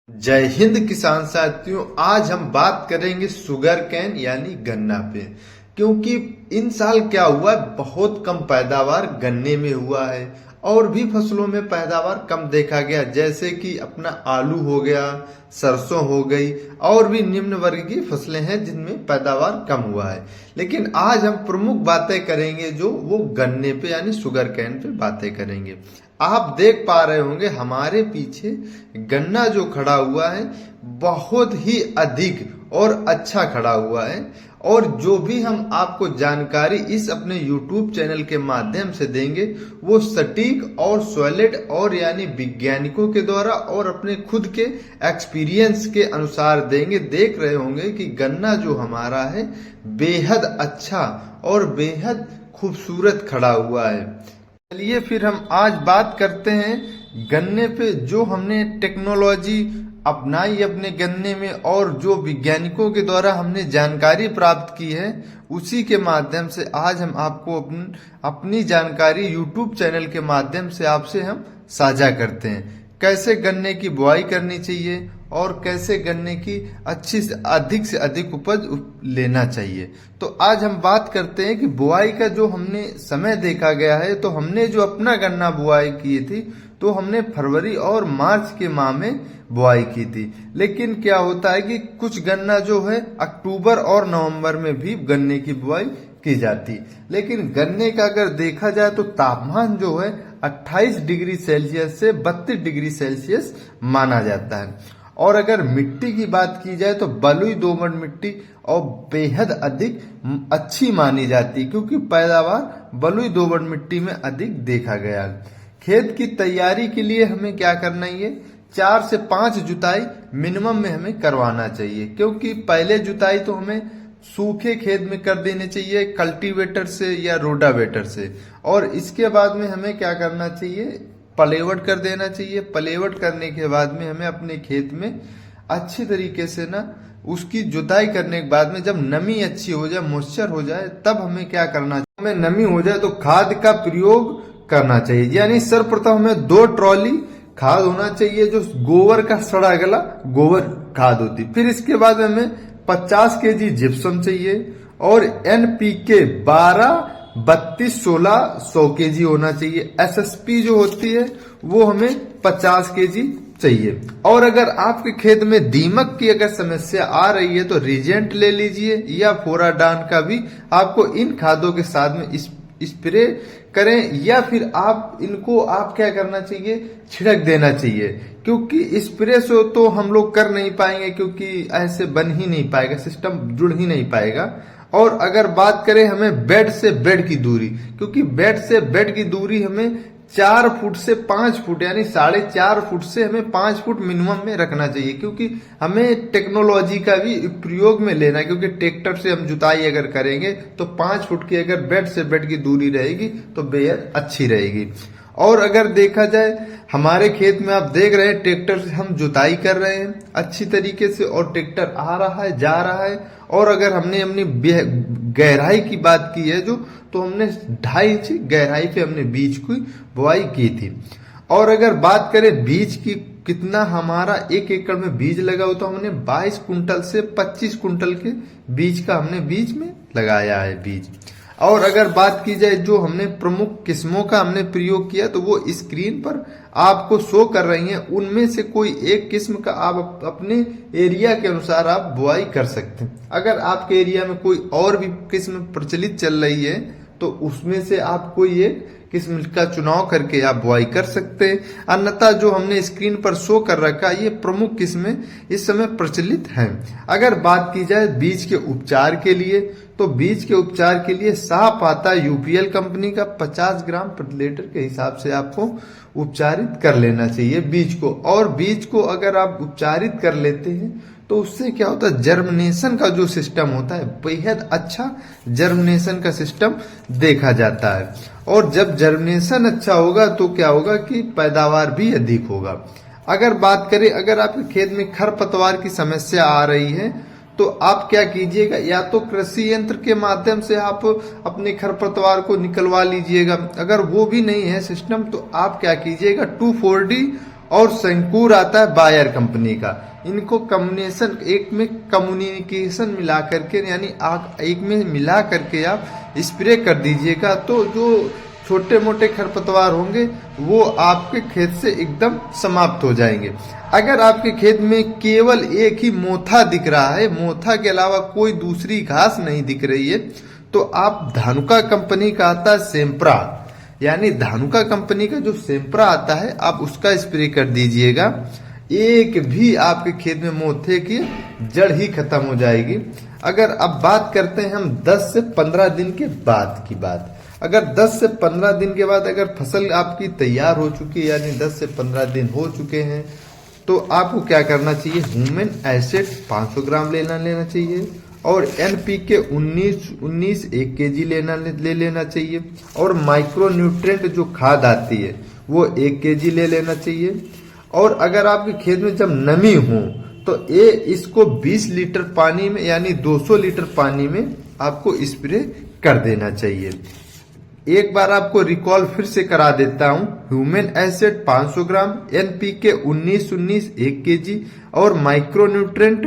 जय हिंद किसान साथियों। आज हम बात करेंगे शुगर कैन यानी गन्ना पे। क्योंकि इन साल क्या हुआ है, बहुत कम पैदावार गन्ने में हुआ है और भी फसलों में पैदावार कम देखा गया, जैसे कि अपना आलू हो गया, सरसों हो गई और भी निम्न वर्ग की फसलें हैं जिनमें पैदावार कम हुआ है। लेकिन आज हम प्रमुख बातें करेंगे जो वो गन्ने पे यानी शुगर कैन पे बातें करेंगे। आप देख पा रहे होंगे हमारे पीछे गन्ना जो खड़ा हुआ है बहुत ही अधिक और अच्छा खड़ा हुआ है। और जो भी हम आपको जानकारी इस अपने YouTube चैनल के माध्यम से देंगे वो सटीक और सॉलिड और यानी वैज्ञानिकों के द्वारा और अपने खुद के एक्सपीरियंस के अनुसार देंगे। देख रहे होंगे कि गन्ना जो हमारा है बेहद अच्छा और बेहद खूबसूरत खड़ा हुआ है। चलिए फिर हम आज बात करते हैं गन्ने पे, जो हमने टेक्नोलॉजी अपनाई अपने गन्ने में और जो वैज्ञानिकों के द्वारा हमने जानकारी प्राप्त की है उसी के माध्यम से आज हम आपको अपनी जानकारी YouTube चैनल के माध्यम से आपसे हम साझा करते हैं। कैसे गन्ने की बुआई करनी चाहिए और कैसे गन्ने की अच्छी से अधिक उपज लेना चाहिए। तो आज हम बात करते हैं कि बुआई का जो हमने समय देखा गया है, तो हमने जो अपना गन्ना बुआई की थी तो हमने फरवरी और मार्च के माह में बुआई की थी। लेकिन क्या होता है कि कुछ गन्ना जो है अक्टूबर और नवंबर में भी गन्ने की बुआई की जाती। लेकिन गन्ने का अगर देखा जाए तो तापमान जो है 28 डिग्री सेल्सियस से 32 डिग्री सेल्सियस माना जाता है। और अगर मिट्टी की बात की जाए तो बलुई दोमट मिट्टी और बेहद अधिक अच्छी मानी जाती है, क्योंकि पैदावार बलुई दोमट मिट्टी में अधिक देखा गया। खेत की तैयारी के लिए हमें क्या करना है, 4 से 5 जुताई मिनिमम में हमें करवाना चाहिए। क्योंकि पहले जुताई तो हमें सूखे खेत में कर देने चाहिए कल्टीवेटर से या रोटावेटर से, और इसके बाद में हमें क्या करना चाहिए, पलेवट कर देना चाहिए। पलेवट करने के बाद में हमें अपने खेत में अच्छी तरीके से ना उसकी जुताई करने के बाद में जब नमी अच्छी हो जाए, मॉइस्चर हो जाए, तब हमें क्या करना चाहिए, हमें नमी हो जाए तो खाद का प्रयोग करना चाहिए। यानी सर्वप्रथम हमें 2 ट्रॉली खाद होना चाहिए जो गोबर का सड़ा गला गोबर खाद होती। फिर इसके बाद हमें 50 केजी जिप्सम चाहिए और NPK 12 32 16 100 केजी होना चाहिए। SSP जो होती है वो हमें 50 केजी चाहिए। और अगर आपके खेत में दीमक की अगर समस्या आ रही है तो रीजेंट ले लीजिए या फोराडान का भी आपको इन खादों के साथ में स्प्रे करें, या फिर आप क्या करना चाहिए, छिड़क देना चाहिए। क्योंकि स्प्रे से तो हम लोग कर नहीं पाएंगे, क्योंकि ऐसे बन ही नहीं पाएगा, सिस्टम जुड़ ही नहीं पाएगा। और अगर बात करें हमें बेड से बेड की दूरी, क्योंकि बेड से बेड की दूरी हमें 4 फुट से 5 फुट यानी 4.5 फुट से हमें 5 फुट मिनिमम में रखना चाहिए। क्योंकि हमें टेक्नोलॉजी का भी प्रयोग में लेना है, क्योंकि ट्रैक्टर से हम जुताई अगर करेंगे तो 5 फुट की अगर बेड से बेड की दूरी रहेगी तो बेहद अच्छी रहेगी। और अगर देखा जाए हमारे खेत में आप देख रहे हैं ट्रैक्टर से हम जुताई कर रहे हैं अच्छी तरीके से, और ट्रैक्टर आ रहा है जा रहा है। और अगर हमने अपनी गहराई की बात की है तो हमने 2.5 इंच गहराई पे हमने बीज की बुआई की थी। और अगर बात करें बीज की कितना हमारा 1 एकड़ में बीज लगा हो, तो हमने 22 कुंटल से 25 कुंटल के बीज का हमने बीज में लगाया है बीज। और अगर बात की जाए जो हमने प्रमुख किस्मों का हमने प्रयोग किया तो वो स्क्रीन पर आपको शो कर रही हैं। उनमें से कोई एक किस्म का आप अपने एरिया के अनुसार आप बुआई कर सकते हैं। अगर आपके एरिया में कोई और भी किस्म प्रचलित चल रही है तो उसमें से आप कोई एक किस्म का चुनाव करके आप बुआई कर सकते हैं। अन्यथा जो हमने स्क्रीन पर शो कर रखा ये प्रमुख किस्में इस समय प्रचलित हैं। अगर बात की जाए बीज के उपचार के लिए, तो बीज के उपचार के लिए शाहपाता UPL कंपनी का 50 ग्राम प्रति लीटर के हिसाब से आपको उपचारित कर लेना चाहिए बीज को। और बीज को अगर आप उपचारित कर लेते हैं तो उससे क्या होता है, जर्मिनेशन का जो सिस्टम होता है बेहद अच्छा जर्मिनेशन का सिस्टम देखा जाता है। और जब जर्मिनेशन अच्छा होगा तो क्या होगा कि पैदावार भी अधिक होगा। अगर बात करें अगर आपके खेत में खरपतवार की समस्या आ रही है तो आप क्या कीजिएगा, या तो कृषि यंत्र के माध्यम से आप अपने खरपतवार को निकलवा लीजिएगा। अगर वो भी नहीं है सिस्टम तो आप क्या कीजिएगा, 2,4-D और शंकूर आता है बायर कंपनी का। इनको कम्युनिकेशन एक में कम्युनिकेशन मिला करके यानी एक में मिला करके आप स्प्रे कर दीजिएगा, तो जो छोटे मोटे खरपतवार होंगे वो आपके खेत से एकदम समाप्त हो जाएंगे। अगर आपके खेत में केवल एक ही मोथा दिख रहा है, मोथा के अलावा कोई दूसरी घास नहीं दिख रही है, तो आप धानुका कंपनी का आता है सेम्प्रा, यानी धानुका कंपनी का जो सेम्प्रा आता है आप उसका स्प्रे कर दीजिएगा। एक भी आपके खेत में मोथे की जड़ ही खत्म हो जाएगी। अगर अब बात करते हैं हम 10 से 15 दिन के बाद की बात, अगर 10 से 15 दिन के बाद अगर फसल आपकी तैयार हो चुकी है, यानी 10 से 15 दिन हो चुके हैं, तो आपको क्या करना चाहिए, ह्यूमन एसिड 500 ग्राम लेना चाहिए और NPK 19 1 kg ले लेना चाहिए और माइक्रो न्यूट्रिएंट जो खाद आती है वो 1 kg ले लेना चाहिए। और अगर आपके खेत में जब नमी हो तो इसको 20 लीटर पानी में यानी 200 लीटर पानी में आपको स्प्रे कर देना चाहिए। एक बार आपको रिकॉल फिर से करा देता हूं, ह्यूमन एसिड 500 ग्राम, NPK 19 1 kg और माइक्रो न्यूट्रिएंट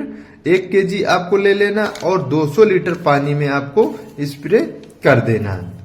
1 kg आपको ले लेना और 200 लीटर पानी में आपको स्प्रे कर देना है।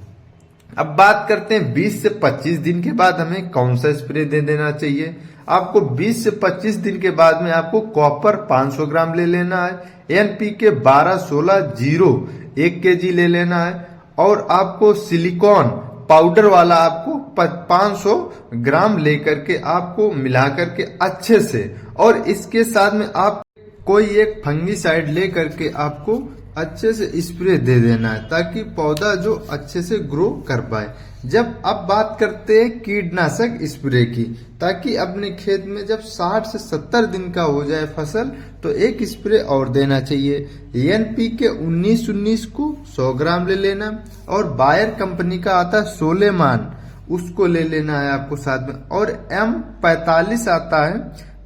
अब बात करते हैं 20 से 25 दिन के बाद हमें कौन सा स्प्रे दे देना चाहिए। आपको 20 से 25 दिन के बाद में आपको कॉपर 500 ग्राम ले लेना है, NPK 12-16-0 1 kg ले लेना है और आपको सिलिकॉन पाउडर वाला आपको 500 ग्राम लेकर के आपको मिला करके अच्छे से, और इसके साथ में आप कोई एक फंगीसाइड ले करके आपको अच्छे से स्प्रे दे देना है ताकि पौधा जो अच्छे से ग्रो कर पाए। जब अब बात करते हैं कीटनाशक स्प्रे की, ताकि अपने खेत में जब 60 से 70 दिन का हो जाए फसल तो एक स्प्रे और देना चाहिए। NPK 19 को 100 ग्राम ले लेना और बायर कंपनी का आता है सोलेमान, उसको ले लेना है आपको साथ में, और M45 आता है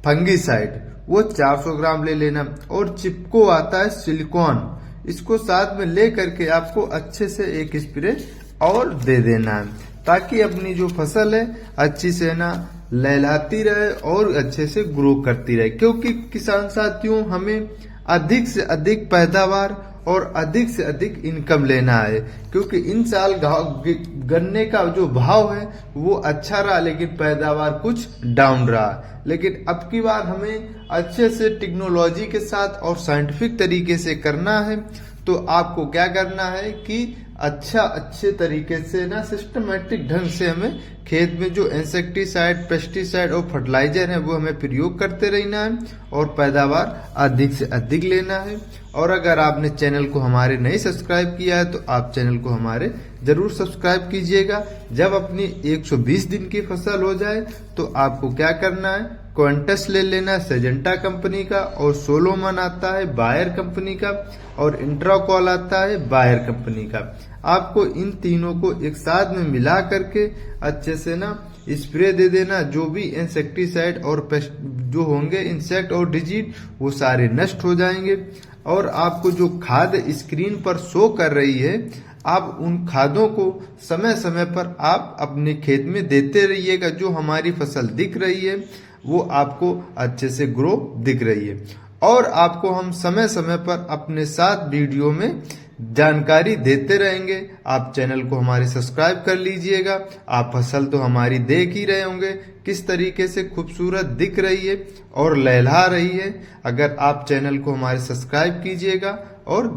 फंगीसाइड, वो 400 ग्राम ले लेना और चिपको आता है सिलिकॉन, इसको साथ में ले करके आपको अच्छे से एक स्प्रे और दे देना है ताकि अपनी जो फसल है अच्छी से ना लहलाती रहे और अच्छे से ग्रो करती रहे। क्योंकि किसान साथियों हमें अधिक से अधिक पैदावार और अधिक से अधिक इनकम लेना है, क्योंकि इन साल गन्ने का जो भाव है वो अच्छा रहा लेकिन पैदावार कुछ डाउन रहा। लेकिन अब की बार हमें अच्छे से टेक्नोलॉजी के साथ और साइंटिफिक तरीके से करना है। तो आपको क्या करना है कि अच्छे तरीके से ना सिस्टमेटिक ढंग से हमें खेत में जो इंसेक्टिसाइड, पेस्टिसाइड और फर्टिलाइजर है वो हमें प्रयोग करते रहना है और पैदावार अधिक से अधिक लेना है। और अगर आपने चैनल को हमारे नहीं सब्सक्राइब किया है तो आप चैनल को हमारे जरूर सब्सक्राइब कीजिएगा। जब अपनी 120 दिन की फसल हो जाए तो आपको क्या करना है, क्वांटस ले लेना है सेजेंटा कंपनी का, और सोलोमन आता है बायर कंपनी का, और इंट्राकॉल आता है बायर कंपनी का। आपको इन तीनों को एक साथ में मिला करके अच्छे से ना स्प्रे दे देना। जो भी इंसेक्टिसाइड और पेस्ट जो होंगे इंसेक्ट और डिजीज वो सारे नष्ट हो जाएंगे। और आपको जो खाद स्क्रीन पर शो कर रही है आप उन खादों को समय समय पर आप अपने खेत में देते रहिएगा। जो हमारी फसल दिख रही है वो आपको अच्छे से ग्रो दिख रही है। और आपको हम समय समय पर अपने साथ वीडियो में जानकारी देते रहेंगे। आप चैनल को हमारे सब्सक्राइब कर लीजिएगा। आप फसल तो हमारी देख ही रहे होंगे किस तरीके से खूबसूरत दिख रही है और लहला रही है। अगर आप चैनल को हमारे सब्सक्राइब कीजिएगा और